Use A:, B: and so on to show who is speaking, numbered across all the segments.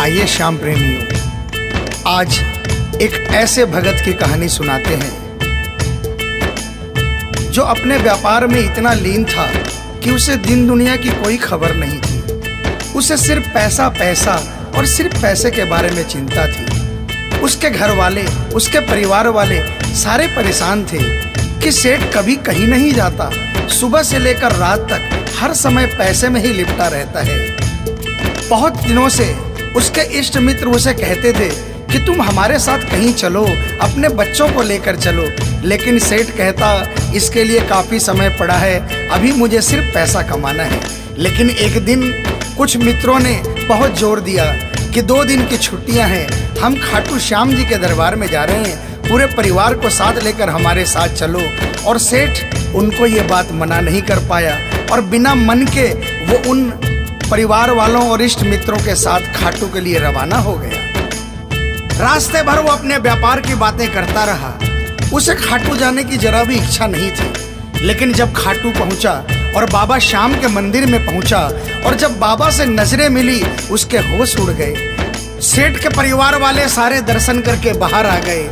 A: आइए श्याम प्रेमियों, आज एक ऐसे भगत की कहानी सुनाते हैं जो अपने व्यापार में इतना लीन था कि उसे दिन दुनिया की कोई खबर नहीं थी। उसे सिर्फ पैसा पैसा और सिर्फ पैसे के बारे में चिंता थी। उसके घर वाले, उसके परिवार वाले सारे परेशान थे कि सेठ कभी कहीं नहीं जाता, सुबह से लेकर रात तक हर समय पैसे में ही लिपटा रहता है। बहुत दिनों से उसके इष्ट मित्र उसे कहते थे कि तुम हमारे साथ कहीं चलो, अपने बच्चों को लेकर चलो, लेकिन सेठ कहता इसके लिए काफी समय पड़ा है, अभी मुझे सिर्फ पैसा कमाना है। लेकिन एक दिन कुछ मित्रों ने बहुत जोर दिया कि 2 दिन की छुट्टियां हैं, हम खाटू श्याम जी के दरबार में जा रहे हैं, पूरे परिवार को साथ लेकर हमारे साथ चलो। और सेठ उनको ये बात मना नहीं कर पाया और बिना मन के वो उन परिवार वालों और इष्ट मित्रों के साथ खाटू के लिए रवाना हो गया। रास्ते भर वो अपने व्यापार की बातें करता रहा। उसे खाटू जाने की जरा भी इच्छा नहीं थी। लेकिन जब खाटू पहुंचा और बाबा श्याम के मंदिर में पहुंचा और जब बाबा से नजरें मिली, उसके होश उड़ गए। सेठ के परिवार वाले सारे दर्शन करके बाहर आ गए।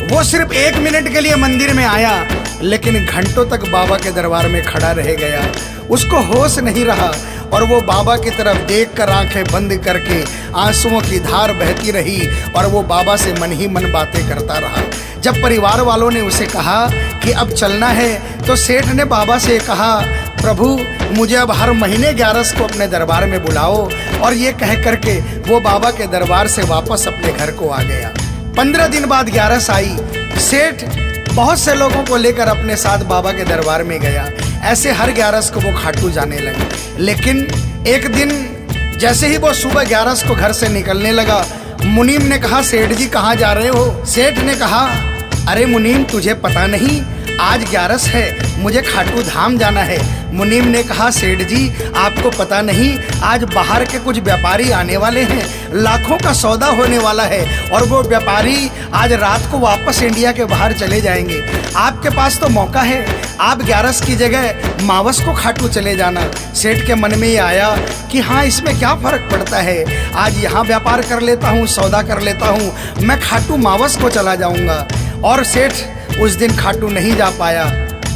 A: वो सिर्फ 1 मिनट के लिए मंदिर में आया, लेकिन घंटों तक बाबा के दरबार में खड़ा रह गया। उसको होश नहीं रहा और वो बाबा की तरफ देखकर आंखें बंद करके आंसुओं की धार बहती रही और वो बाबा से मन ही मन बातें करता रहा। जब परिवार वालों ने उसे कहा कि अब चलना है, तो सेठ ने बाबा से कहा, प्रभु मुझे अब हर महीने 11 को अपने दरबार में बुलाओ। और ये कह करके वो बाबा के दरबार से वापस अपने घर को आ गया। 15 दिन बाद 11 आई। सेठ बहुत से लोगों को लेकर अपने साथ बाबा के दरबार में गया। ऐसे हर 11 को वो खाटू जाने लगे। लेकिन एक दिन जैसे ही वो सुबह 11 को घर से निकलने लगा, मुनीम ने कहा, सेठ जी कहाँ जा रहे हो? सेठ ने कहा, अरे मुनीम तुझे पता नहीं, आज 11 है, मुझे खाटू धाम जाना है। मुनीम ने कहा, सेठ जी आपको पता नहीं, आज बाहर के कुछ व्यापारी आने वाले हैं, लाखों का सौदा होने वाला है और वो व्यापारी आज रात को वापस इंडिया के बाहर चले जाएंगे। आपके पास तो मौका है, आप 11 की जगह मावस को खाटू चले जाना। सेठ के मन में ये आया कि हाँ, इसमें क्या फर्क पड़ता है, आज यहाँ व्यापार कर लेता हूँ, सौदा कर लेता हूँ, मैं खाटू मावस को चला जाऊँगा। और सेठ उस दिन खाटू नहीं जा पाया।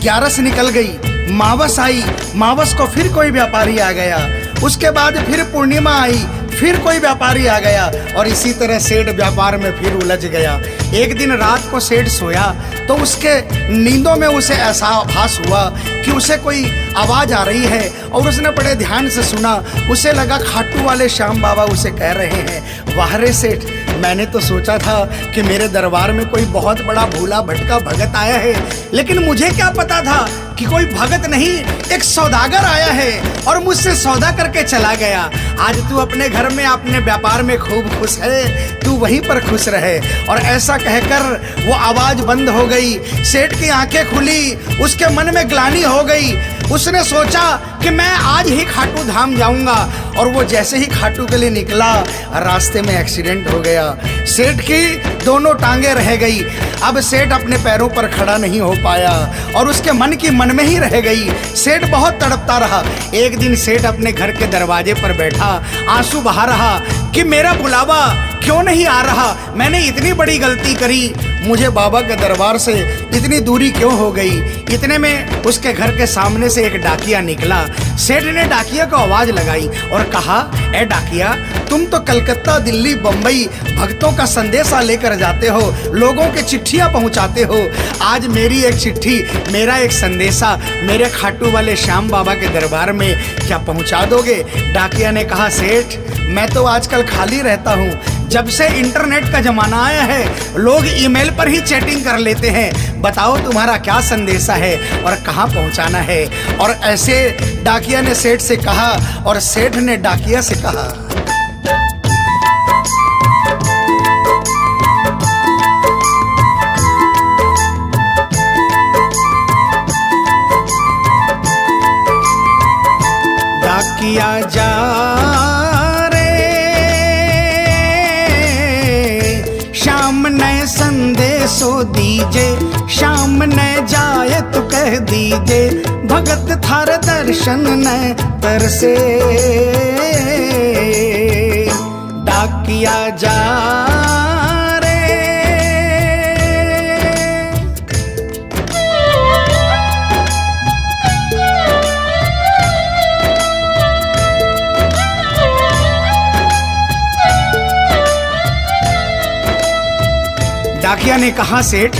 A: 11 निकल गई, मावस आई, मावस को फिर कोई व्यापारी आ गया, उसके बाद फिर पूर्णिमा आई, फिर कोई व्यापारी आ गया और इसी तरह सेठ व्यापार में फिर उलझ गया। एक दिन रात को सेठ सोया तो उसके नींदों में उसे ऐसा आभास हुआ कि उसे कोई आवाज आ रही है और उसने बड़े ध्यान से सुना। उसे लगा खाटू वाले श्याम बाबा उसे कह रहे हैं, वाह रे सेठ, मैंने तो सोचा था कि मेरे दरबार में कोई बहुत बड़ा भूला भटका भगत आया है, लेकिन मुझे क्या पता था कि कोई भगत नहीं, एक सौदागर आया है और मुझसे सौदा करके चला गया। आज तू अपने घर में अपने व्यापार में खूब खुश है, तू वहीं पर खुश रहे। और ऐसा कहकर वो आवाज बंद हो गई। सेठ की आंखें खुली, उसके मन में ग्लानि हो गई। उसने सोचा कि मैं आज ही खाटू धाम जाऊंगा और वो जैसे ही खाटू के लिए निकला, रास्ते में एक्सीडेंट हो गया। सेठ की दोनों टांगे रह गई। अब सेठ अपने पैरों पर खड़ा नहीं हो पाया और उसके मन की मन में ही रह गई। सेठ बहुत तड़पता रहा। एक दिन सेठ अपने घर के दरवाजे पर बैठा, आंसू बहा रहा कि मेरा बुलावा क्यों नहीं आ रहा, मैंने इतनी बड़ी गलती करी, मुझे बाबा के दरबार से इतनी दूरी क्यों हो गई। इतने में उसके घर के सामने से एक डाकिया निकला। सेठ ने डाकिया को आवाज लगाई और कहा, ए डाकिया, तुम तो कलकत्ता, दिल्ली, बम्बई भक्तों का संदेशा लेकर जाते हो, लोगों के चिट्ठियां पहुंचाते हो। आज मेरी एक चिट्ठी, मेरा एक संदेशा मेरे खाटू वाले श्याम बाबा के दरबार में क्या पहुंचा दोगे? डाकिया ने कहा, सेठ मैं तो आजकल खाली रहता हूँ, जब से इंटरनेट का जमाना आया है लोग ईमेल पर ही चैटिंग कर लेते हैं, बताओ तुम्हारा क्या संदेशा है और कहाँ पहुँचाना है। और ऐसे डाकिया ने सेठ से कहा और सेठ ने डाकिया से कहा। डाकिया जा संदेशो दीजे, शाम न जाए तो कह दीजे, भगत थार दर्शन न तरसे। डाकिया डाकिया जा रे। डाकिया ने कहा, सेठ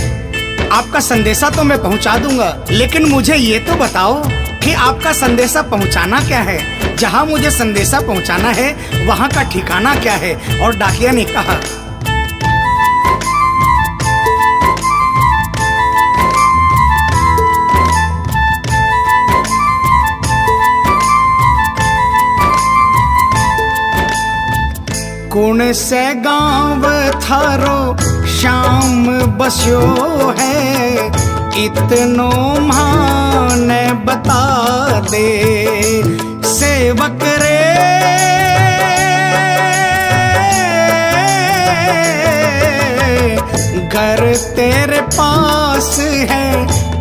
A: आपका संदेशा तो मैं पहुंचा दूंगा, लेकिन मुझे ये तो बताओ कि आपका संदेशा पहुंचाना क्या है, जहां मुझे संदेशा पहुंचाना है वहां का ठिकाना क्या है। और डाकिया ने कहा, कौन से गांव थारो शाम बस्यो है, इतनो माने बता दे सेवक रे। घर तेरे पास है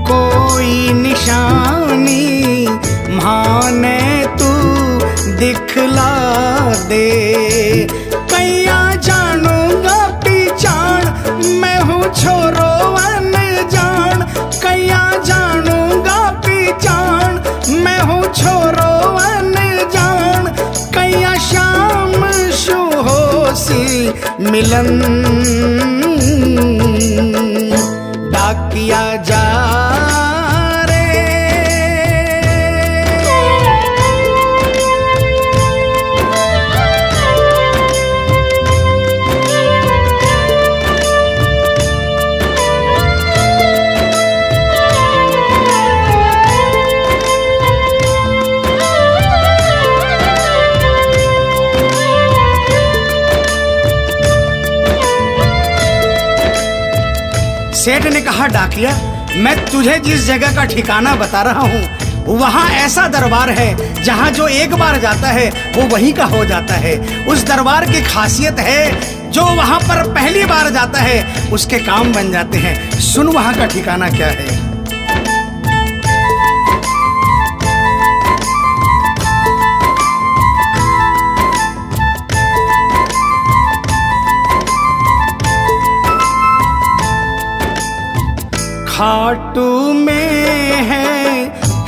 A: कोई निशानी, माने तू दिखला दे। कैया जानूंगा पहचान, मैं हूँ छोरो अनजान। कैया जानूंगा पहचान, मैं हूँ छोरो अनजान। कैया शाम शु होसी मिलन, डाकिया जा रे। सेठ ने कहा, डाकिया मैं तुझे जिस जगह का ठिकाना बता रहा हूँ वहाँ ऐसा दरबार है जहाँ जो एक बार जाता है वो वहीं का हो जाता है। उस दरबार की खासियत है जो वहाँ पर पहली बार जाता है उसके काम बन जाते हैं। सुन वहाँ का ठिकाना क्या है। खाटू में है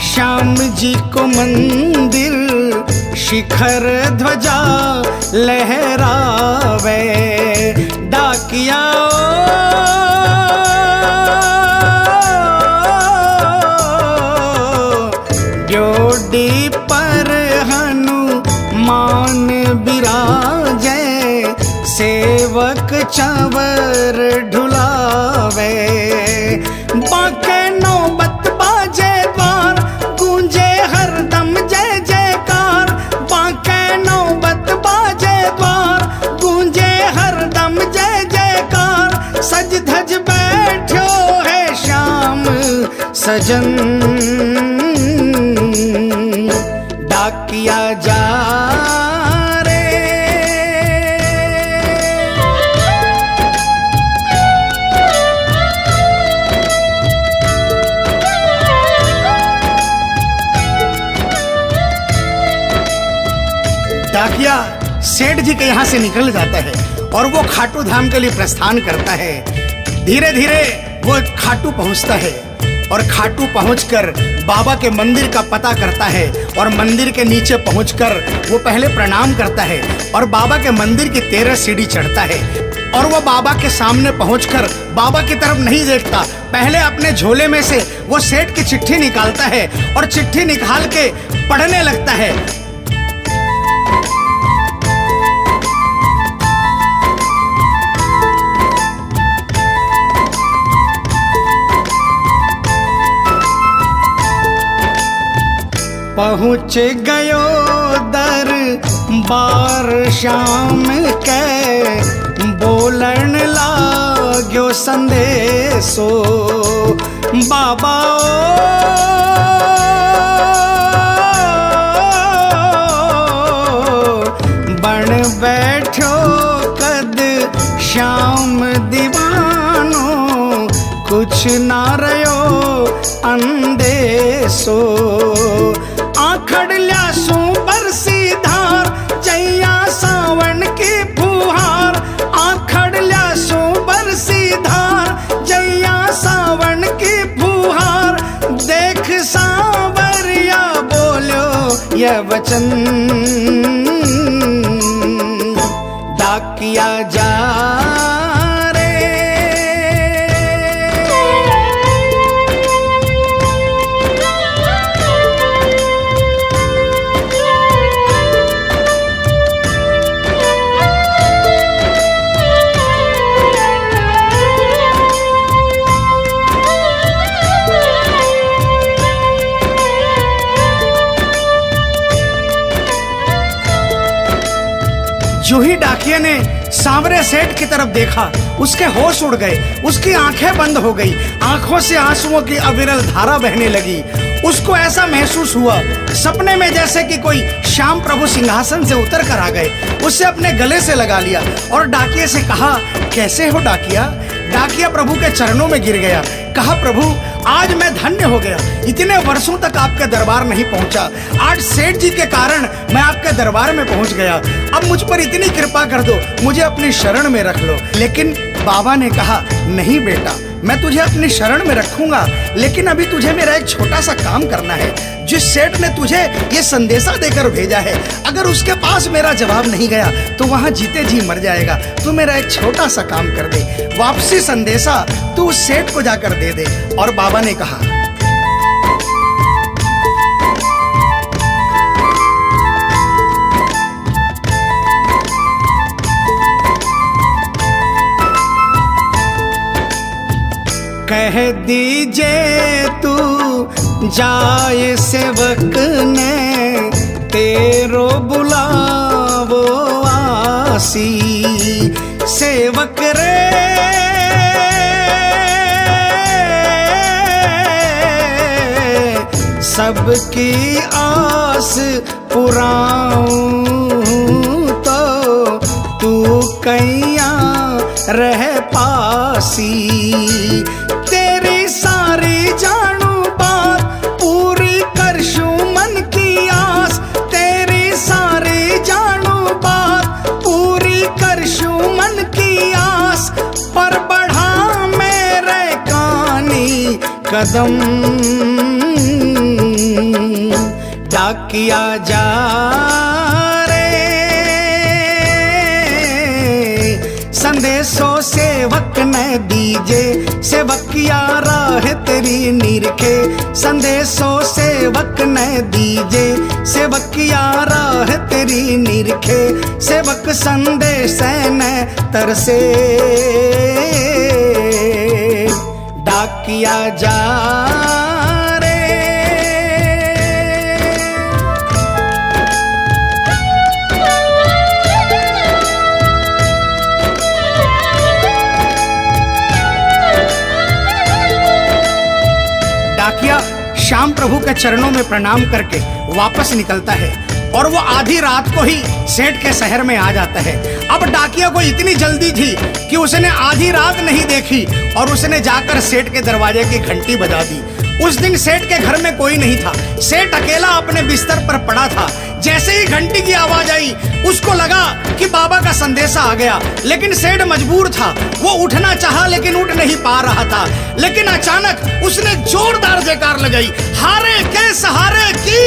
A: श्याम जी को मंदिर, शिखर ध्वजा लहरावे। डाकिया जोड़ी पर हनुमान बिराजे, सेवक चंवर ढुलावे। बाके नौबत बाजे द्वार, गूंजे हरदम जय जयकार। बाके नौबत बाजे द्वार, गूंजे हरदम जय जयकार। सज धज बैठो है श्याम सजन, डाकिया जा रे। डाकिया सेठ जी के यहाँ से निकल जाता है और वो खाटू धाम के लिए प्रस्थान करता है। धीरे धीरे वो खाटू पहुँचता है और खाटू पहुंचकर बाबा के मंदिर का पता करता है और मंदिर के नीचे पहुंचकर वो पहले प्रणाम करता है और बाबा के मंदिर की 13 सीढ़ी चढ़ता है। और वो बाबा के सामने पहुंचकर बाबा की तरफ नहीं देखता, पहले अपने झोले में से वो सेठ की चिट्ठी निकालता है और चिट्ठी निकाल के पढ़ने लगता है। पहुँच गयो दरबार श्याम के, बोलन लाग्यो संदेशो। बाबा बन बैठो कद श्याम दीवानो, कुछ ना रयो अंदेशो। आखड़ ल्यासू बरसी धार, जैया सावन की फुहार। प्रिय वचन डाकिया जा रे। जो ही डाकिया ने सांवरे सेठ की तरफ देखा, उसके होश उड़ गए, उसकी आंखें बंद हो गई, आंखों से आंसुओं की अविरल धारा बहने लगी। उसको ऐसा महसूस हुआ सपने में जैसे कि कोई श्याम प्रभु सिंहासन से उतर कर आ गए। उससे अपने गले से लगा लिया और डाकिया से कहा, कैसे हो डाकिया? डाकिया प्रभु के चरणों में गिर गया, कहा, प्रभु आज मैं धन्य हो गया, इतने वर्षों तक आपके दरबार नहीं पहुंचा, आज सेठ जी के कारण मैं आपके दरबार में पहुंच गया। अब मुझ पर इतनी कृपा कर दो, मुझे अपनी शरण में रख लो। लेकिन बाबा ने कहा, नहीं बेटा, मैं तुझे अपनी शरण में रखूंगा, लेकिन अभी तुझे मेरा एक छोटा सा काम करना है। जिस सेठ ने तुझे ये संदेशा देकर भेजा है, अगर उसके पास मेरा जवाब नहीं गया तो वहां जीते जी मर जाएगा। तू मेरा एक छोटा सा काम कर दे, वापसी संदेशा तू उस सेठ को जाकर दे दे। और बाबा ने कहा, कह दीजिए तू जाए सेवक ने तेरो बुलावो आसी। सेवक रे सबकी आस पुराऊं तो तू कैया रह पासी। तेरी सारी जानू बात पूरी करशू मन की आस, तेरी सारी जानू बात पूरी करशू मन की आस। पर बढ़ा मेरे कानी कदम डाकिया जा रे। संदेशो सेवक ने दीजे, सेवकिया राह तेरी निरखे। संदेशो सेवक ने दीजे, सेवकिया राह तेरी निरखे। सेवक संदेश ने तरसे डाकिया जा रे। डाकिया श्याम प्रभु के चरणों में प्रणाम करके वापस निकलता है और वो आधी रात को ही सेठ के शहर में आ जाता है। अब डाकिया को इतनी जल्दी थी कि उसने आधी रात नहीं देखी और उसने जाकर सेठ के दरवाजे की घंटी बजा दी। उस दिन सेठ के घर में कोई नहीं था, सेठ अकेला अपने बिस्तर पर पड़ा था। जैसे ही घंटी की आवाज आई उसको लगा कि बाबा का संदेशा आ गया, लेकिन सेठ मजबूर था। वो उठना चाहा लेकिन उठ नहीं पा रहा था। लेकिन अचानक उसने जोरदार जयकार लगाई, हारे के सहारे की।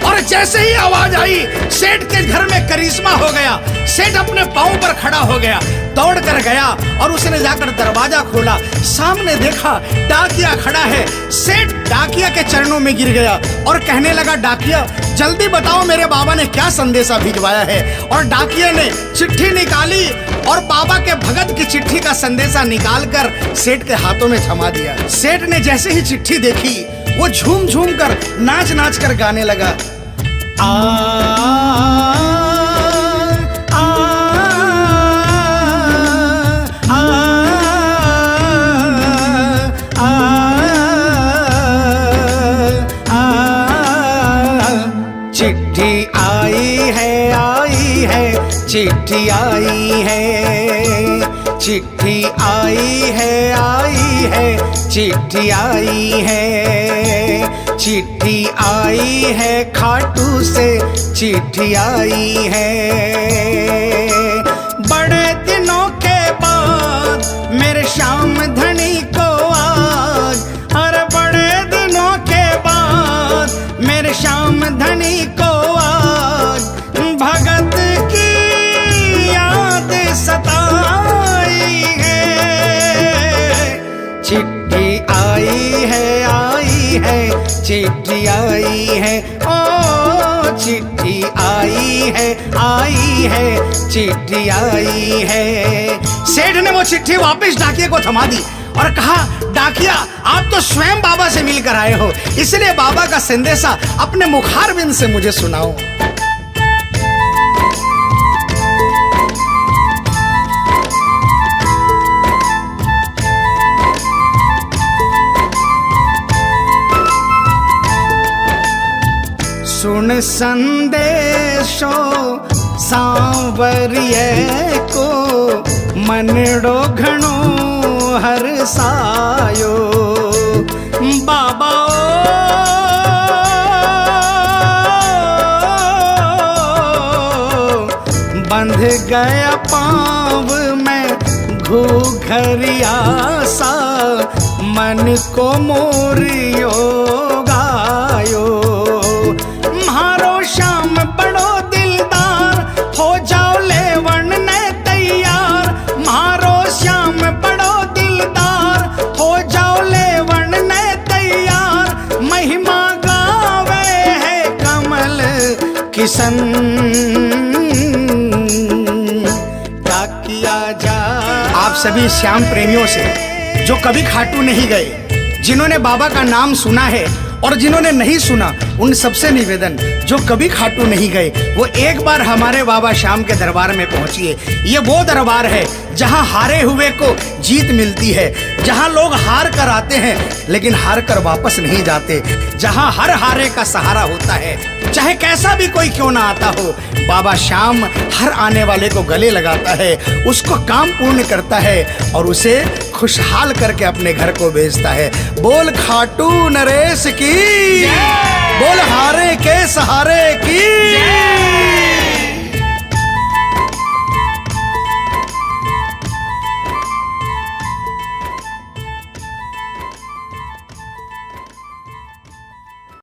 A: और जैसे ही आवाज आई सेठ के घर में करिश्मा हो गया। सेठ अपने पांव पर खड़ा हो गया, दौड़ कर गया और उसने जाकर दरवाजा खोला। सामने देखा डाकिया खड़ा है। सेठ डाकिया के चरणों में गिर गया और कहने लगा, डाकिया जल्दी बताओ मेरे बाबा ने क्या संदेशा भिजवाया है। और डाकिया ने चिट्ठी निकाली और बाबा के भगत की चिट्ठी का संदेशा निकालकर सेठ के हाथों में थमा दिया। सेठ ने जैसे ही चिट्ठी देखी वो झूम झूम कर नाच नाच कर गाने लगा, आ आ आ आ चिट्ठी आई है, चिट्ठी आई है, चिट्ठी आई है, चिट्ठी आई है, चिट्ठी आई है, खाटू से चिट्ठी आई है। बड़े दिनों के बाद मेरे श्याम धनी को आज, अरे बड़े दिनों के बाद मेरे श्याम चिट्ठी आई है, ओ चिट्ठी आई है, चिट्ठी आई है। सेठ ने वो चिट्ठी वापस डाकिया को थमा दी और कहा, डाकिया आप तो स्वयं बाबा से मिलकर आए हो, इसलिए बाबा का संदेशा अपने मुखारबिंद से मुझे सुनाओ। सुन संदेशो सांवरिये को, मनड़ो घणो हरसायो। बाबा बंध गया पाँव में घूघरिया सा, मन को मोरियो गायो। श्याम बड़ो दिलदार, हो जाओ लेवन ने तैयार। मारो श्याम बड़ो दिलदार, हो जाओ लेवन ने तैयार। महिमा गावे है कमल किशन, क्या किया जा। आप सभी श्याम प्रेमियों से जो कभी खाटू नहीं गए, जिन्होंने बाबा का नाम सुना है और जिन्होंने नहीं सुना, उन सबसे निवेदन, जो कभी खाटू नहीं गए वो एक बार हमारे बाबा श्याम के दरबार में पहुंचिए। ये वो दरबार है जहां हारे हुए को जीत मिलती है, जहां लोग हार कर आते हैं लेकिन हार कर वापस नहीं जाते, जहां हर हारे का सहारा होता है, चाहे कैसा भी कोई क्यों ना आता हो। बाबा श्याम हर आने वाले को गले लगाता है, उसको काम पूर्ण करता है और उसे खुशहाल करके अपने घर को भेजता है। बोल खाटू नरेश की, बोल हारे के सहारे की।